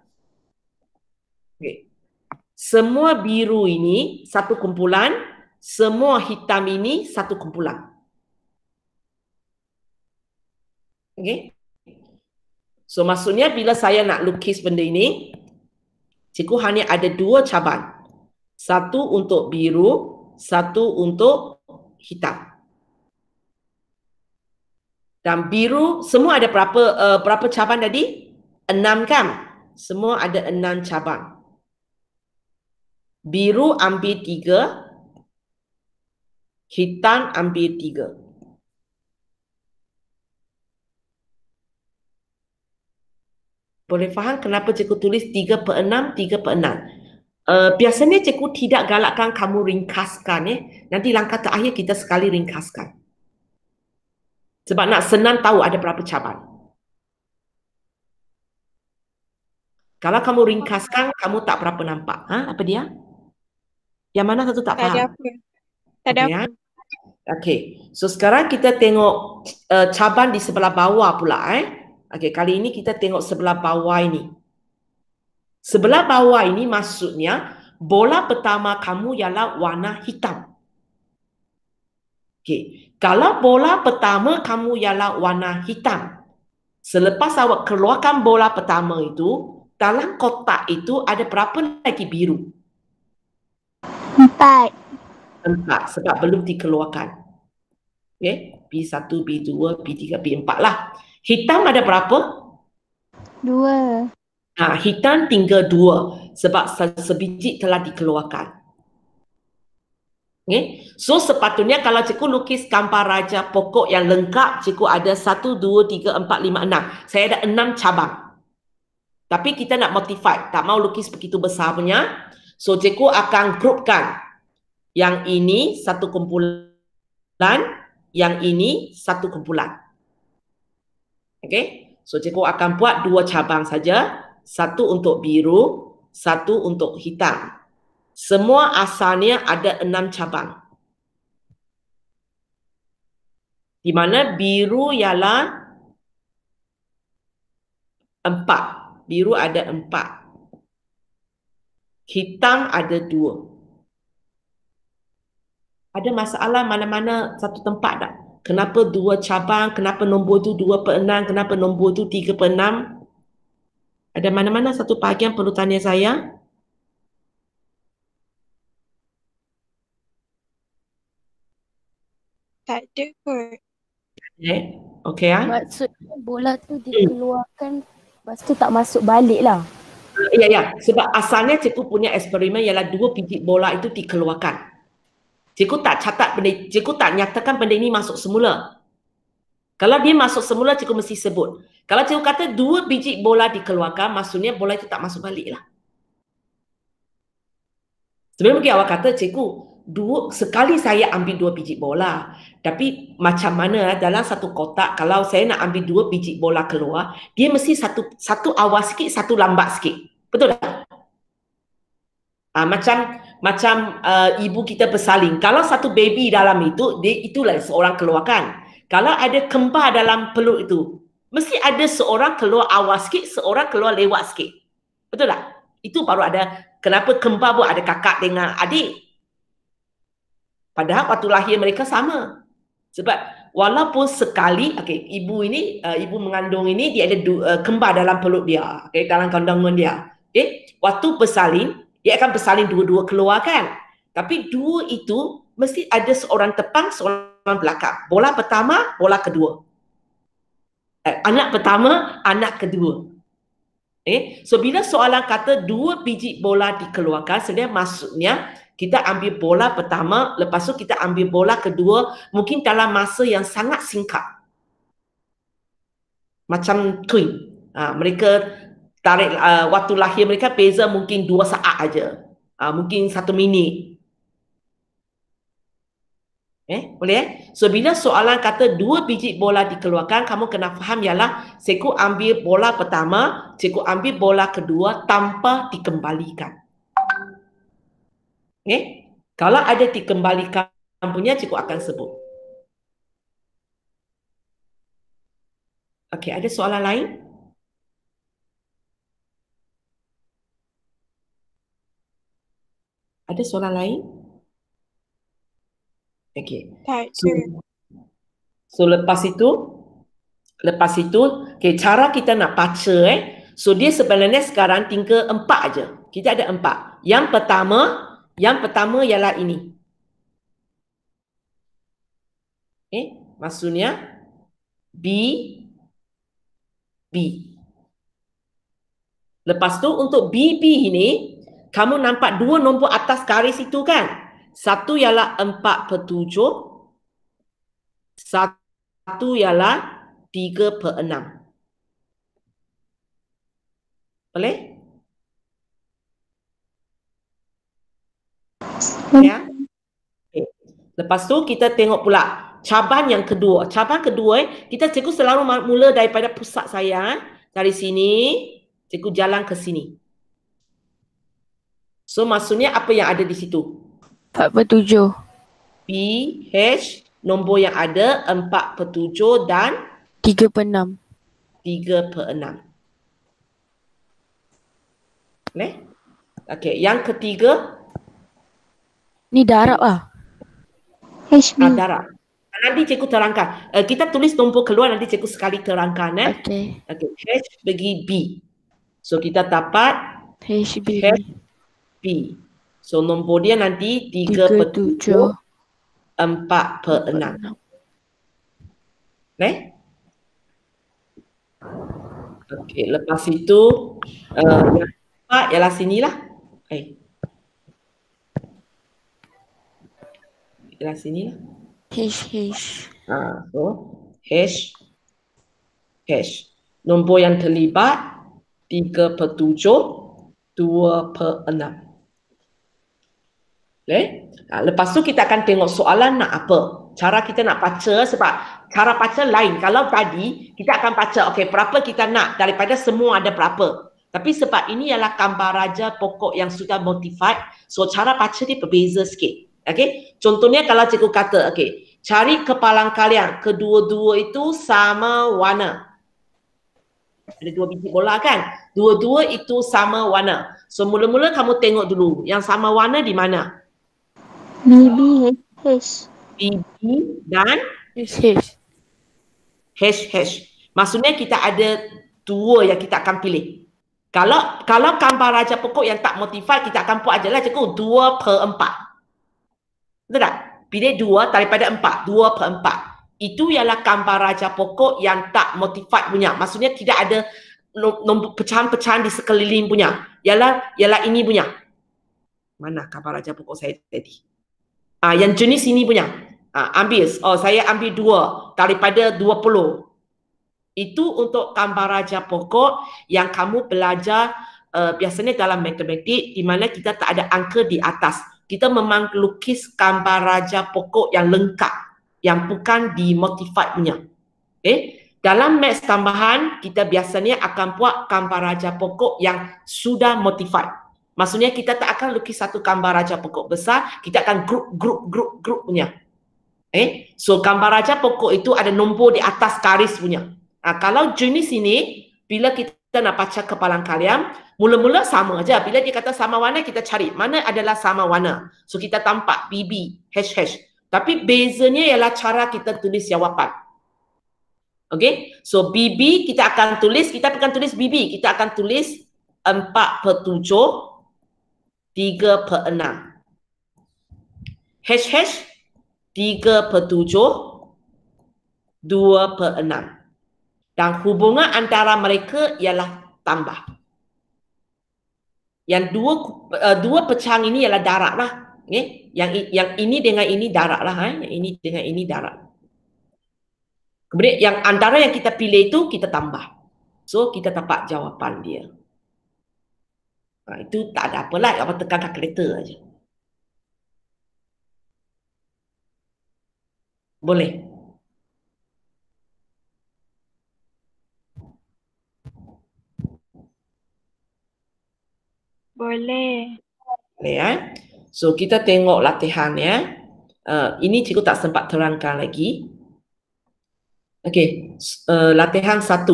Semua biru ini satu kumpulan, semua hitam ini satu kumpulan. Okay. So maksudnya bila saya nak lukis benda ini, cikgu hanya ada 2 cabang. Satu untuk biru, satu untuk hitam. Dan biru semua ada berapa cabang tadi? 6 kan? Semua ada 6 cabang. Biru ambil 3, hitam ambil 3. Boleh faham kenapa cikgu tulis 3/6, 3/6? Biasanya cikgu tidak galakkan kamu ringkaskan. Nanti langkah terakhir kita sekali ringkaskan. Sebab nak senang tahu ada berapa cabang. Kalau kamu ringkaskan, kamu tak berapa nampak. Apa dia? Yang mana satu tak faham? Tak ada apa. Tak ada apa. Okey. So sekarang kita tengok cabang di sebelah bawah pula. Okey, kali ini kita tengok sebelah bawah ini. Sebelah bawah ini maksudnya bola pertama kamu ialah warna hitam. Okey. Kalau bola pertama kamu ialah warna hitam, selepas awak keluarkan bola pertama itu, dalam kotak itu ada berapa lagi biru? 4. 4 sebab belum dikeluarkan. Okey, B1, B2, B3, B4 lah. Hitam ada berapa? 2. Hitam tinggal 2 sebab sebiji telah dikeluarkan. Okay. So sepatutnya kalau cikgu lukis gambar raja pokok yang lengkap, cikgu ada 1, 2, 3, 4, 5, 6. Saya ada 6 cabang. Tapi kita nak modify, tak mau lukis begitu besar punya. So cikgu akan grupkan. Yang ini satu kumpulan, yang ini satu kumpulan. Okay. So cikgu akan buat 2 cabang saja. Satu untuk biru, satu untuk hitam. Semua asalnya ada 6 cabang. Di mana biru ialah 4. Biru ada 4. Hitam ada 2. Ada masalah mana-mana satu tempat tak? Kenapa 2 cabang? Kenapa nombor tu 2/6? Kenapa nombor tu 3/6? Ada mana-mana satu bahagian perlu tanya saya? Tak ada kot. Okey Maksudnya bola tu dikeluarkan, lepas tu tak masuk balik lah. Ya. Sebab asalnya cikgu punya eksperimen ialah 2 biji bola itu dikeluarkan. Cikgu tak catat benda, cikgu tak nyatakan benda ini masuk semula. Kalau dia masuk semula, cikgu mesti sebut. Kalau cikgu kata 2 biji bola dikeluarkan, maksudnya bola itu tak masuk balik lah. Sebenarnya mungkin awak kata, cikgu, sekali saya ambil 2 biji bola. Tapi macam mana dalam satu kotak, kalau saya nak ambil 2 biji bola keluar, dia mesti satu awal sikit, satu lambat sikit. Betul tak? Macam ibu kita bersalin. Kalau satu baby dalam itu, itulah seorang keluarkan. Kalau ada kembar dalam peluk itu, mesti ada seorang keluar awal sikit, seorang keluar lewat sikit. Betul tak? Itu baru ada, kenapa kembar pun ada kakak dengan adik. Padahal waktu lahir mereka sama. Sebab walaupun sekali, ibu mengandung ini, dia ada kembar dalam peluk dia, dalam kandungan dia. Waktu bersalin, dia akan bersalin dua-dua keluar kan. Tapi 2 itu mesti ada seorang depan, seorang belakang. Bola pertama, bola kedua. Anak pertama, anak kedua. So bila soalan kata 2 biji bola dikeluarkan, sebenarnya maksudnya kita ambil bola pertama, lepas tu kita ambil bola kedua, mungkin dalam masa yang sangat singkat. Macam twin. Mereka tarik waktu lahir mereka beza mungkin 2 saat aja. Mungkin 1 minit. Boleh So bila soalan kata 2 biji bola dikeluarkan, kamu kena faham ialah cikgu ambil bola pertama, cikgu ambil bola kedua tanpa dikembalikan. Kalau ada dikembalikan punya, cikgu akan sebut. Okey, ada soalan lain? Ada soalan lain? Okey. So lepas itu okay, cara kita nak baca so dia sebenarnya sekarang tinggal 4 aja. Kita ada 4. Yang pertama ialah ini. Maksudnya B. Lepas tu untuk BB ini, kamu nampak 2 nombor atas garis itu kan? Satu ialah 4/7, satu ialah 3/6. Boleh? Ya. Okay. Lepas tu kita tengok pula caban yang kedua. Caban kedua kita cikgu selalu mula daripada pusat saya. Dari sini, cikgu jalan ke sini. So maksudnya apa yang ada di situ? 4/7. B, H, nombor yang ada 4/7 dan 3/6. 3/6. Okey, yang ketiga Ni darab lah. HB. darab. Nanti cikgu terangkan. Kita tulis nombor keluar, nanti cikgu sekali terangkan. Okey. H bagi B. So kita dapat HB. B. So nombor dia nanti 3/7, 4/6. Okey, lepas itu yang keempat ialah sinilah. Ialah sinilah. H. So H. Nombor yang terlibat 3/7, 2/6. Lepas tu kita akan tengok soalan nak apa. Cara kita nak baca, sebab cara baca lain. Kalau tadi kita akan baca, okey, berapa kita nak daripada semua ada berapa. Tapi sebab ini ialah gambar raja pokok yang sudah modified, so cara baca dia berbeza sikit. Okey, contohnya kalau cikgu kata, okey, cari kepalang kalian, kedua-dua itu sama warna. Ada 2 biji bola kan? Dua-dua itu sama warna. So mula-mula kamu tengok dulu, yang sama warna di mana? BB, H. BB dan H. Maksudnya kita ada 2 yang kita akan pilih. Kalau gambar raja pokok yang tak modified, kita akan buat ajalah cikgu 2/4. Betul tak? Pilih 2 daripada 4. 2/4. Itu ialah gambar raja pokok yang tak modified punya. Maksudnya tidak ada nombor pecahan-pecahan di sekeliling punya. Ialah ini punya. Mana gambar raja pokok saya tadi? Yang jenis ini punya. Ambil. Saya ambil 2 daripada 20. Itu untuk gambar raja pokok yang kamu belajar biasanya dalam matematik, di mana kita tak ada angka di atas. Kita memang lukis gambar raja pokok yang lengkap, yang bukan di modified punya. Dalam maths tambahan, kita biasanya akan buat gambar raja pokok yang sudah modified. Maksudnya kita tak akan lukis satu gambar raja pokok besar, kita akan grup punya. So gambar raja pokok itu ada nombor di atas garis punya. Kalau jenis ini, bila kita nak baca kepalang kalian, mula-mula sama aja. Bila dia kata sama warna, kita cari mana adalah sama warna. So kita tampak BB, H. Tapi bezanya ialah cara kita tulis jawapan. Okay, so BB kita akan tulis, kita bukan tulis BB, kita akan tulis 4/7, 3/6. H 3/7, 2/6. Dan hubungan antara mereka ialah tambah. Yang dua pecahan ini ialah darab lah. Yang ini dengan ini darab lah. Yang ini dengan ini darab. Kemudian yang antara yang kita pilih itu kita tambah. So kita dapat jawapan dia. Itu tak ada apalah, apa tekan kalkulator aja. Boleh. Boleh. Boleh ya. So kita tengok latihan ya. Ini cikgu tak sempat terangkan lagi. Okey, latihan 1.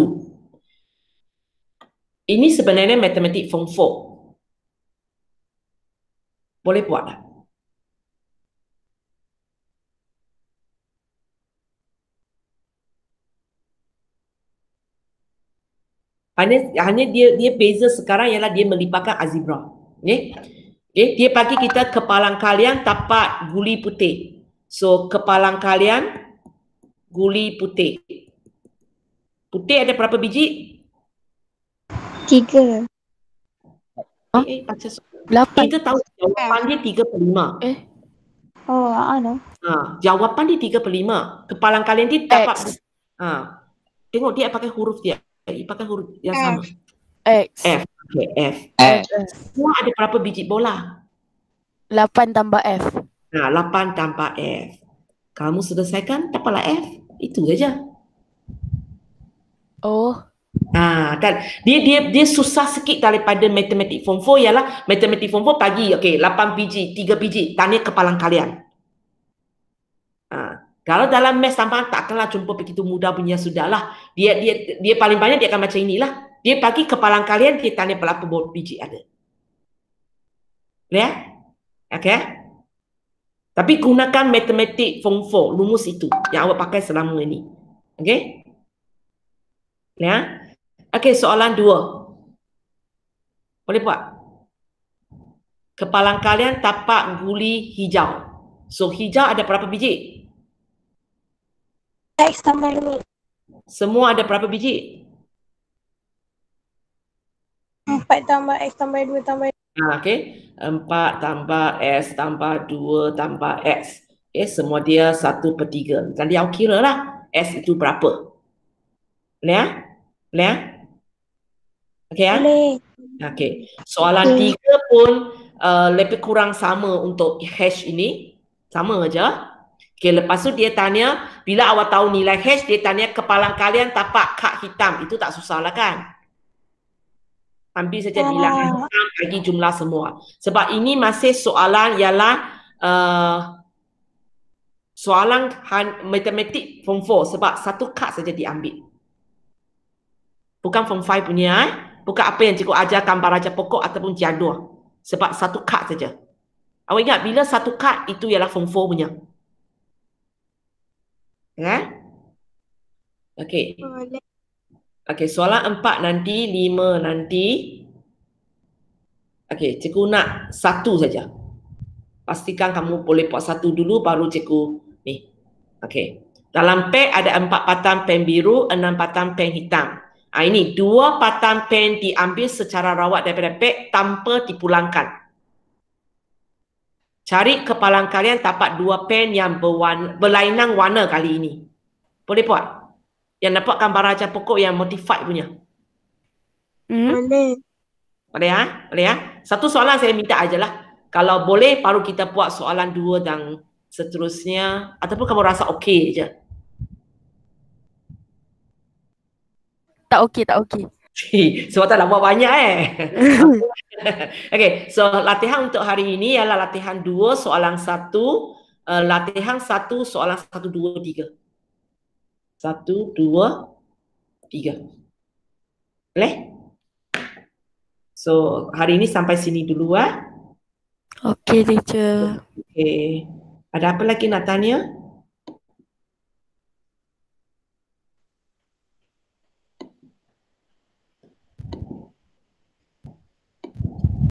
Ini sebenarnya matematik form 4. Boleh buat tak? Hanya dia beza sekarang ialah dia melibatkan algebra. Okey. Okey, dia bagi kita kepalang kalian tapak guli putih. So kepalang kalian guli putih. Putih ada berapa biji? 3. Baca 8. kita tahu jawapan dia 3/5. Oh, ada. Jawapan dia 3/5. Kepalang kalian dia dapat tengok dia pakai huruf dia. Dia pakai huruf yang sama. X. F. Okay, F. Semua ada berapa biji bola? 8 tambah F. 8 tambah F. Kamu selesaikan, dapatlah F. Itu saja. Oh. Kan dia susah sikit daripada matematik form 4 ialah matematik form 4 pagi 8 biji, 3 biji, tanya kepalang kalian. Kalau dalam maths tambahan takkanlah jumpa begitu mudah punya sudahlah. Dia paling banyak dia akan macam inilah. Dia bagi kepalang kalian dia tanya berapa biji ada. Ya? Okey. Tapi gunakan matematik form 4 rumus itu yang awak pakai selama ini. Okey? Ya? Okey, soalan 2. Boleh buat? Kepalang kalian tapak guli hijau. So hijau ada berapa biji? X tambah 2. Semua ada berapa biji? 4 tambah X tambah 2 tambah. Okey. 4 tambah S tambah 2 tambah X. Semua dia 1/3. Jadi awak kira lah S itu berapa. Boleh ya? Boleh ya? Okey ya? Boleh. Okey. Soalan 3 pun lebih kurang sama untuk hash ini. Sama aja. Okey, lepas tu dia tanya, bila awak tahu nilai hash, dia tanya kepalang kalian tapak kad hitam. Itu tak susah lah kan? Ambil saja bilangan hitam, bagi jumlah semua. Sebab ini masih soalan ialah soalan matematik form 4 sebab satu kad saja diambil. Bukan form 5 punya. Bukan apa yang cikgu ajar gambar raja pokok ataupun jadual. Sebab satu kad saja. Awak ingat bila satu kad itu ialah form 4 punya. Ya? Okey. Okey, soalan 4 nanti, 5 nanti. Okey, cikgu nak 1 saja. Pastikan kamu boleh buat 1 dulu baru cikgu ni. Okey. Dalam pek ada 4 patang pen biru, 6 patang pen hitam. Ini 2 patang pen diambil secara rawat daripada pek tanpa dipulangkan. Cari kepalang kalian tapak 2 pen yang berlainan warna kali ini. Boleh buat? Yang dapat gambar raja pokok yang modified punya. Boleh. Boleh ya? Boleh ya? Satu soalan saya minta ajalah. Kalau boleh baru kita buat soalan 2 dan seterusnya. Ataupun kamu rasa okey je. Tak okey, tak okey. Sebab tak nak buat banyak Okey, so latihan untuk hari ini ialah latihan 2 soalan 1, latihan 1 soalan 1 2 3. 1 2 3. Boleh? So hari ini sampai sini dulu Okey, teacher. Okey. Ada apa lagi nak tanya?